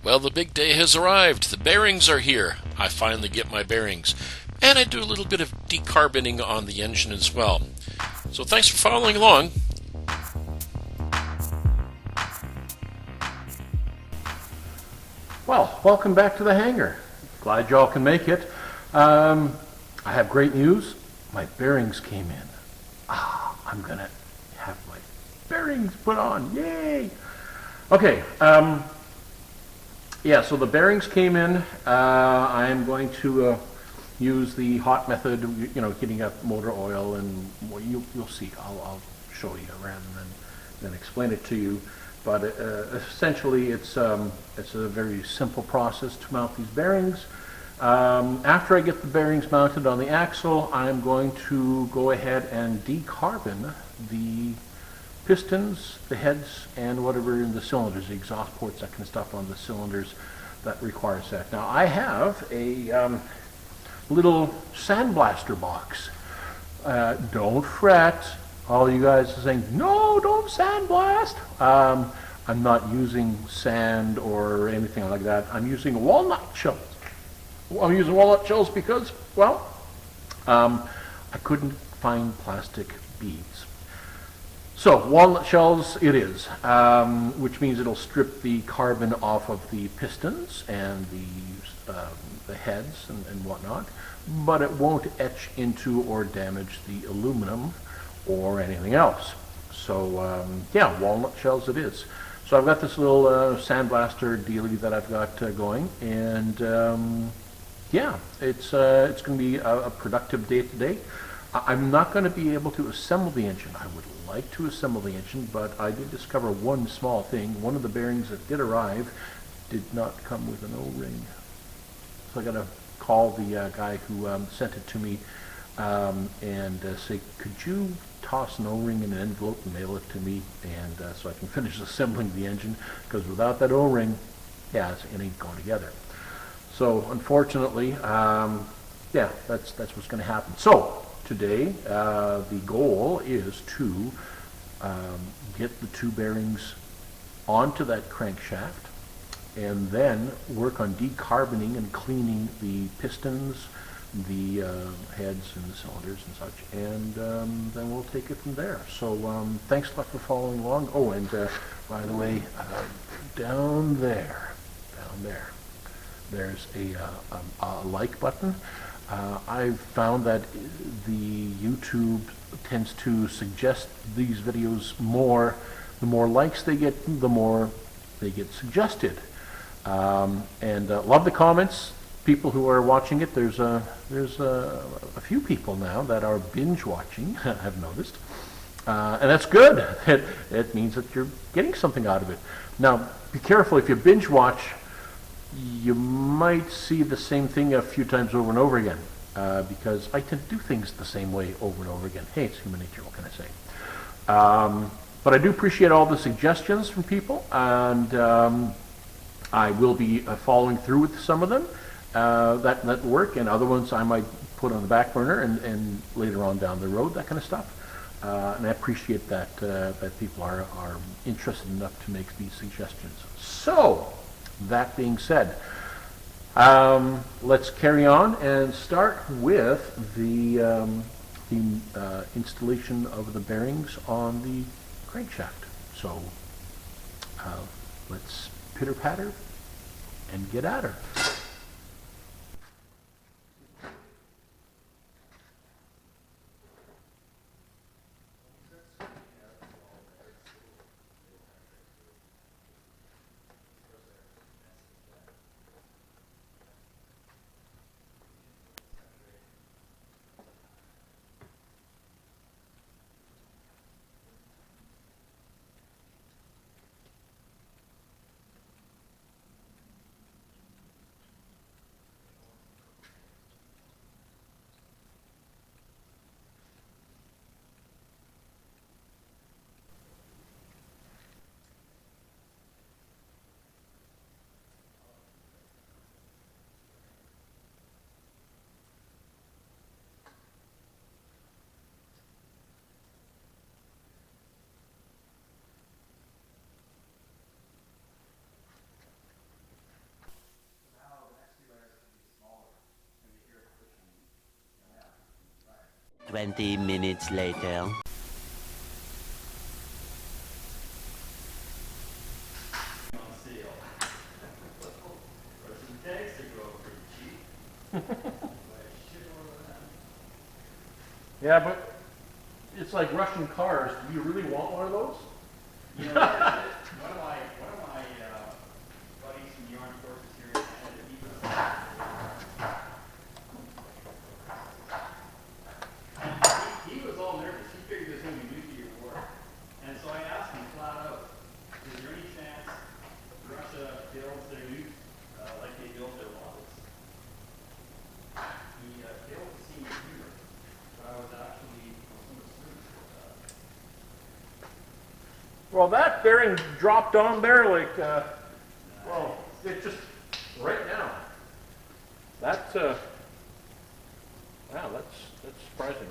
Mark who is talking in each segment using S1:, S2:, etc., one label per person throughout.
S1: Well, the big day has arrived. The bearings are here. I finally get my bearings. And I do a little bit of decarboning on the engine as well. So thanks for following along.
S2: Well, welcome back to the hangar. Glad y'all can make it. I have great news. My bearings came in. I'm gonna have my bearings put on. Yay! Okay. Yeah, so the bearings came in. I am going to use the hot method, heating up motor oil, and well, you'll see. I'll show you rather than explain it to you. But essentially, it's a very simple process to mount these bearings. After I get the bearings mounted on the axle, I'm going to go ahead and decarbon the pistons, the heads, and whatever in the cylinders, the exhaust ports, that kind of stuff on the cylinders that requires that. Now I have a little sandblaster box. Don't fret. All you guys are saying, no, don't sandblast. I'm not using sand or anything like that. I'm using walnut shells. I'm using walnut shells because, well, I couldn't find plastic beads. So walnut shells it is, which means it'll strip the carbon off of the pistons and the heads and whatnot, but it won't etch into or damage the aluminum or anything else. So yeah, walnut shells it is. So I've got this little sandblaster dealie that I've got going, and yeah, it's going to be a productive day today. I'm not going to be able to assemble the engine. I would like to assemble the engine, but I did discover one small thing. One of the bearings that did arrive did not come with an O-ring. So I got to call the guy who sent it to me and say, could you toss an O-ring in an envelope and mail it to me, and so I can finish assembling the engine, because without that O-ring, yeah, it ain't going together. So unfortunately, yeah, that's what's going to happen. So today, the goal is to get the two bearings onto that crankshaft, and then work on decarboning and cleaning the pistons, the heads and the cylinders and such, and then we'll take it from there. So thanks a lot for following along. Oh, and by the way, down there, there's a like button. I've found that the YouTube tends to suggest these videos more. The more likes they get, the more they get suggested. And love the comments. People who are watching it, there's a few people now that are binge watching, I've noticed, and that's good. It means that you're getting something out of it. Now, be careful. If you binge watch, you might see the same thing a few times over and over again, because I tend to do things the same way over and over again. Hey, it's human nature, what can I say? But I do appreciate all the suggestions from people, and I will be following through with some of them that work, and other ones I might put on the back burner and later on down the road, that kind of stuff. And I appreciate that that people are interested enough to make these suggestions. So, that being said, let's carry on and start with the installation of the bearings on the crankshaft. So let's pitter-patter and get at her.
S3: 20 minutes later.
S2: Yeah, but it's like Russian cars. Do you really want one of those?
S4: You know, one of my buddies from the Armed Forces here in Canada, he was all nervous. He figured this was going to be nuclear war. And so I asked him flat out, is there any chance Russia builds their nukes like they built their rockets? He failed to see me here, but I was actually somewhat serious about that.
S2: Well, that bearing dropped on there like, well, it just right now. That, wow, that's surprising.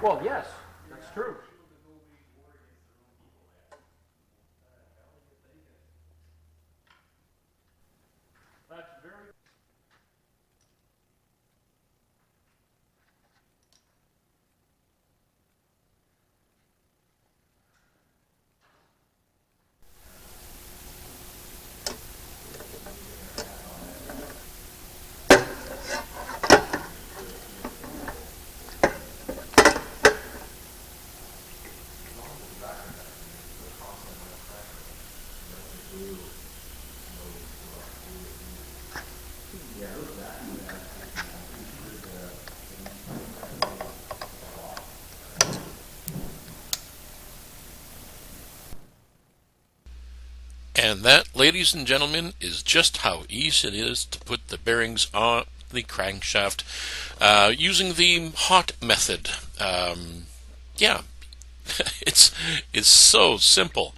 S2: Well, yes, that's true. That's very.
S1: And that, ladies and gentlemen, is just how easy it is to put the bearings on the crankshaft using the hot method. Yeah, it's so simple.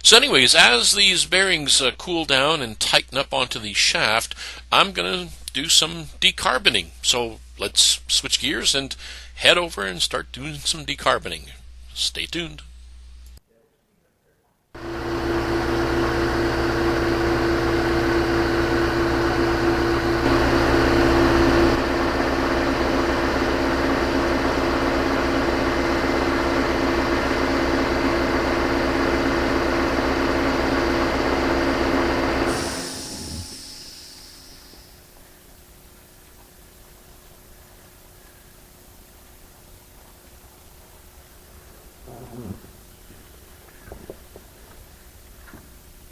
S1: So anyways, as these bearings cool down and tighten up onto the shaft, I'm going to do some decarboning. So let's switch gears and head over and start doing some decarboning. Stay tuned.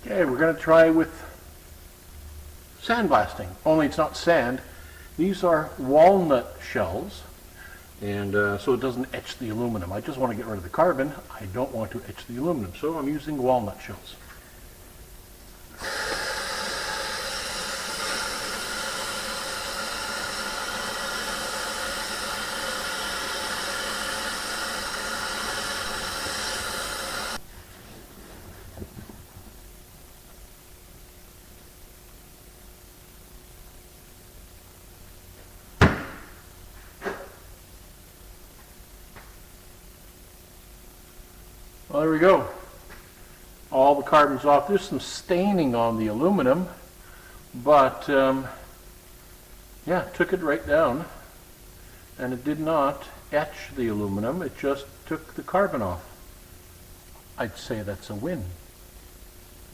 S2: Okay, we're going to try with sandblasting, only it's not sand. These are walnut shells, and so it doesn't etch the aluminum. I just want to get rid of the carbon. I don't want to etch the aluminum, so I'm using walnut shells. Well, there we go. All the carbon's off. There's some staining on the aluminum, but yeah, took it right down, and it did not etch the aluminum. It just took the carbon off. I'd say that's a win.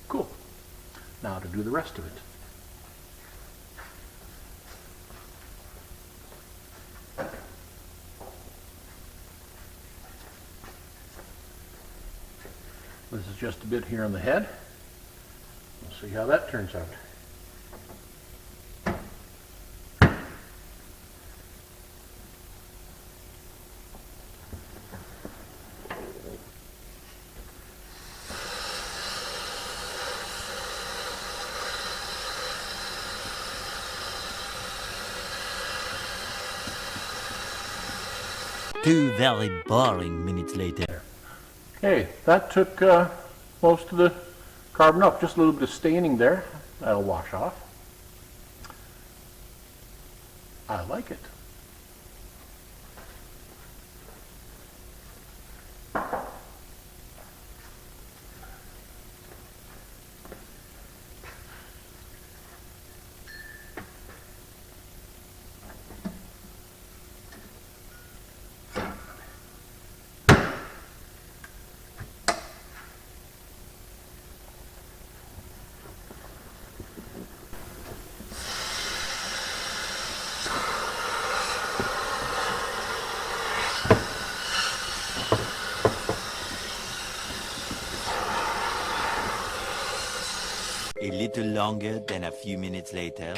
S2: Cool. Now to do the rest of it. This is just a bit here on the head. We'll see how that turns out.
S3: 2 very boring minutes later.
S2: Okay, that took most of the carbon off. Just a little bit of staining there. That'll wash off. I like it.
S3: A little longer than a few minutes later.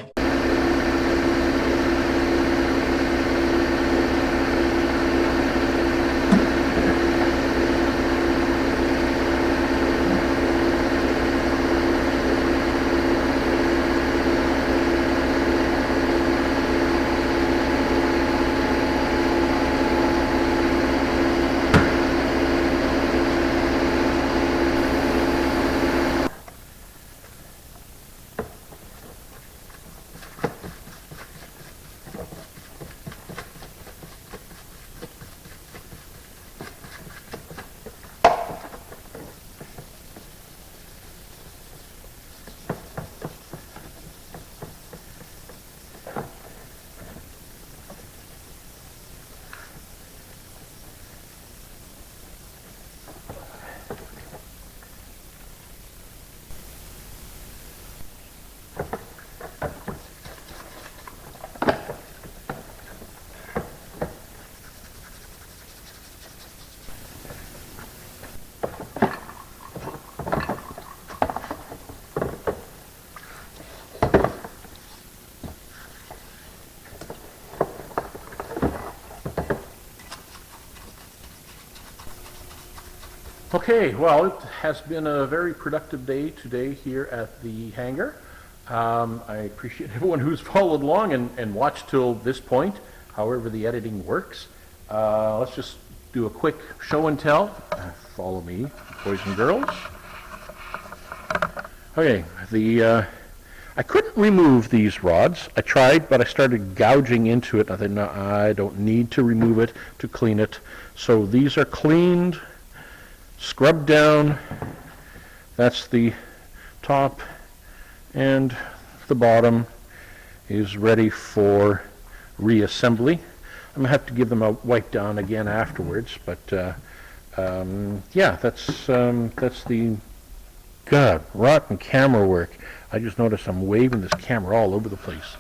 S3: Okay, well, it has been a very productive day today here at the hangar. I appreciate everyone who's followed along and watched till this point, however the editing works. Let's just do a quick show and tell. Follow me, boys and girls. Okay, I couldn't remove these rods. I tried, but I started gouging into it. I thought, no, I don't need to remove it to clean it. So these are cleaned, scrubbed down. That's the top, and the bottom is ready for reassembly. I'm gonna have to give them a wipe down again afterwards, but yeah, that's the rotten camera work. I just noticed I'm waving this camera all over the place.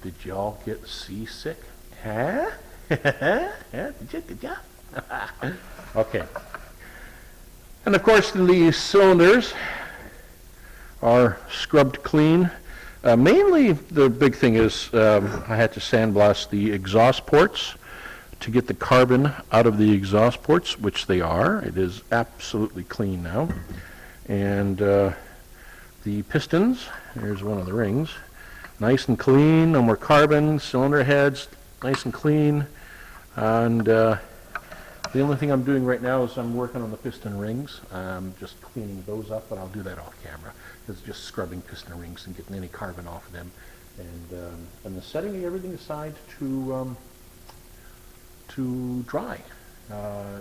S3: Did y'all get seasick? Huh? Did ya? Okay. And of course, the cylinders are scrubbed clean. Mainly, the big thing is I had to sandblast the exhaust ports to get the carbon out of the exhaust ports, which they are. It is absolutely clean now. And the pistons, here's one of the rings, nice and clean, no more carbon. Cylinder heads, nice and clean. And the only thing I'm doing right now is I'm working on the piston rings. I'm just cleaning those up, but I'll do that off camera. It's just scrubbing piston rings and getting any carbon off of them. And the setting everything aside to dry.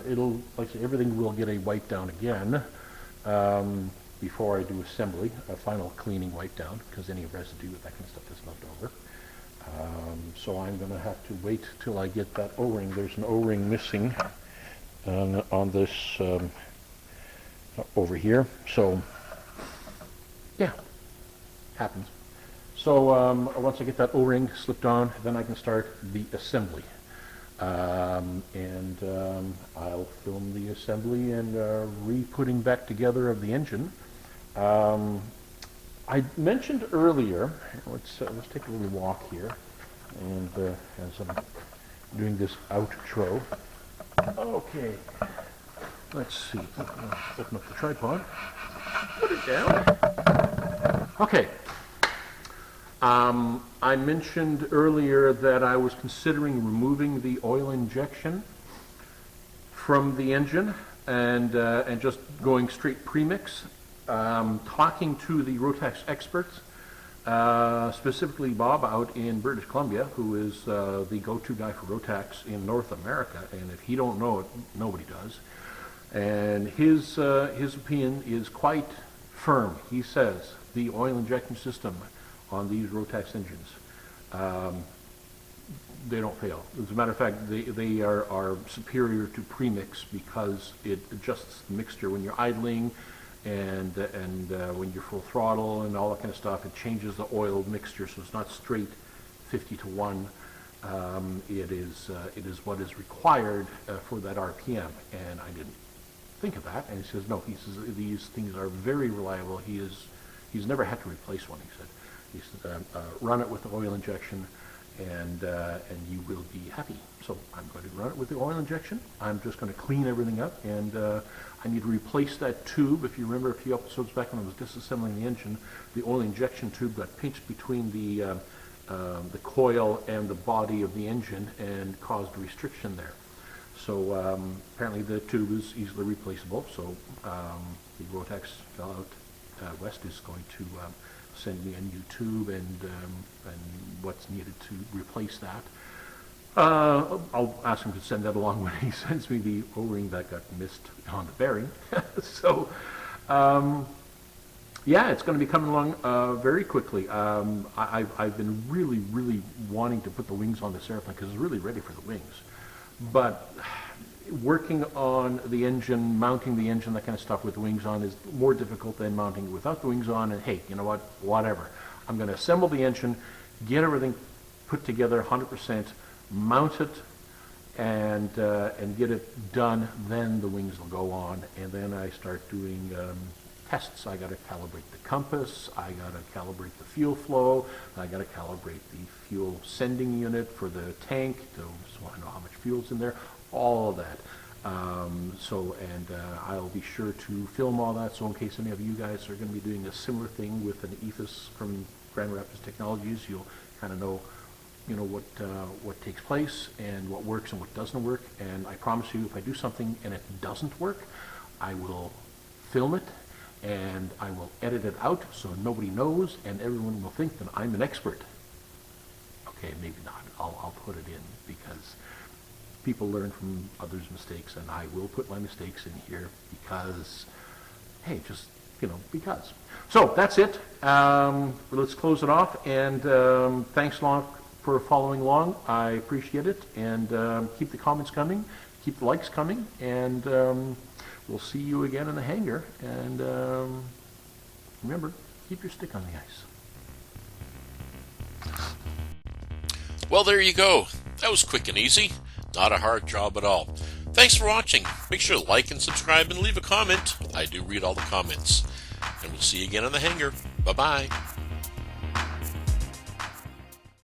S3: It'll, like I say, everything will get a wipe down again before I do assembly, a final cleaning wipe down, because any residue, that kind of stuff is left over. So I'm going to have to wait till I get that O-ring. There's an O-ring missing on this over here. So yeah, happens. So once I get that O-ring slipped on, then I can start the assembly. I'll film the assembly and re-putting back together of the engine. I mentioned earlier, let's take a little walk here, and as I'm doing this outro. Okay, let's see. Open up the tripod. Put it down. Okay.
S2: I mentioned earlier that I was considering removing the oil injection from the engine and just going straight premix. Talking to the Rotax experts, specifically Bob out in British Columbia, who is the go-to guy for Rotax in North America, and if he don't know it, nobody does. And his opinion is quite firm. He says the oil injection system on these Rotax engines, they don't fail. As a matter of fact, they are superior to premix because it adjusts the mixture when you're idling and when you're full throttle and all that kind of stuff. It changes the oil mixture, so it's not straight 50-to-1. It is what is required for that RPM, and I didn't think of that. And he says, no, he says these things are very reliable. He's never had to replace one. He said, run it with the oil injection, and you will be happy. So I'm going to run it with the oil injection. I'm just going to clean everything up, and I need to replace that tube. If you remember a few episodes back when I was disassembling the engine, the oil injection tube got pinched between the coil and the body of the engine and caused a restriction there. So apparently the tube is easily replaceable. So the Rotax fellow out west is going to send me a new tube and what's needed to replace that. I'll ask him to send that along when he sends me the O-ring that got missed on the bearing. So, yeah, it's going to be coming along very quickly. I've been really wanting to put the wings on this airplane because it's really ready for the wings. But working on the engine, mounting the engine, that kind of stuff with the wings on is more difficult than mounting it without the wings on. And hey, you know what? Whatever. I'm going to assemble the engine, get everything put together 100%, mount it, and get it done. Then the wings will go on, and then I start doing tests. I got to calibrate the compass. I got to calibrate the fuel flow. I got to calibrate the fuel sending unit for the tank to so I know how much fuel's in there. All of that. I'll be sure to film all that. So in case any of you guys are going to be doing a similar thing with an EFIS from Grand Rapids Technologies, you'll kind of know, what takes place and what works and what doesn't work. And I promise you, if I do something and it doesn't work, I will film it and I will edit it out so nobody knows and everyone will think that I'm an expert. Okay, maybe not. I'll put it in because people learn from others' mistakes, and I will put my mistakes in here because, hey, just, because. So that's it. Let's close it off, and thanks a lot for following along. I appreciate it, and keep the comments coming, keep the likes coming, and we'll see you again in the hangar. And remember, keep your stick on the ice.
S1: Well, there you go. That was quick and easy. Not a hard job at all. Thanks for watching. Make sure to like and subscribe and leave a comment. I do read all the comments. And we'll see you again in the hangar. Bye-bye.